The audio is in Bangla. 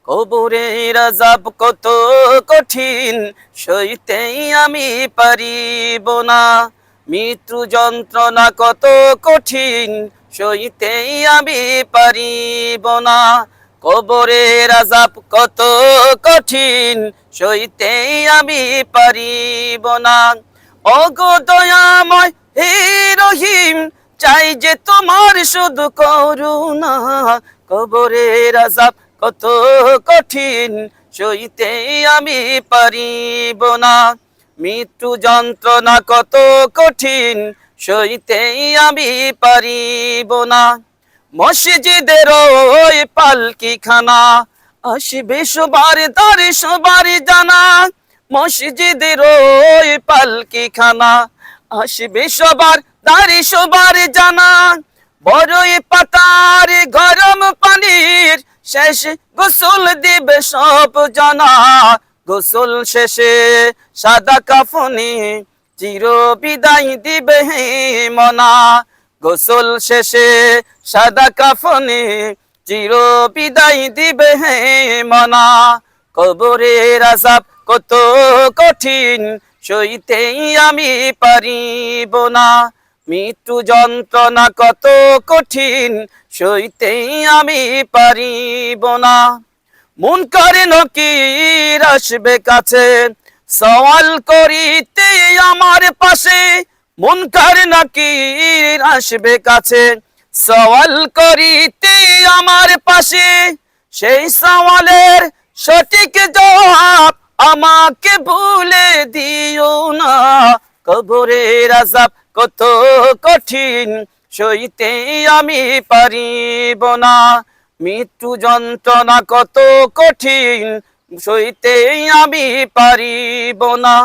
কবরের আযাব কত কঠিন, সইতে আমি পারিব না। মৃত্যু যন্ত্রণা কত কঠিন, সইতে আমি পারিব না। কবরের আযাব কত কঠিন, সইতে আমি পারিব না। ওগো দয়াময় হে রহিম, চাই যে তোমার শুধু করুণা। কবরের আযাব কত কঠিন, সইতে আমি পারিব না। মৃত্যু যন্ত্রণা কত কঠিন, সইতে আমি পারিব না। মসজিদের ওই পালকিখানা, আসবে সবার দ্বারে সবার জানা। মসজিদের ওই পালকিখানা, আসবে সবার দ্বারে সবার জানা। বড়ই পাতার গরম পানির শেষ গোসল দিবে সব জানা। গোসল শেষে সাদা কাফনে চির বিদায় দিবে হে মনা। গোসল শেষে সাদা কাফনে চির বিদায় দিবে হে মনা। কবরের আযাব কত কঠিন, সইতে আমি পারিব না। মৃত্যু যন্ত্রণা কত কঠিন, সইতে আমি পারিব না। মুনকার নকির আসবে কাছে, সওয়াল করিতে আমার পাশে। মুনকার নকির আসবে কাছে, সওয়াল করিতে আমার পাশে। সেই সওয়ালের সঠিক জবাব আমাকে ভুলে দিও না। কবরের আযাব কত কঠিন, সইতে আমি পারিব না। মৃত্যু যন্ত্রণা কত কঠিন, সইতে আমি পারিব না।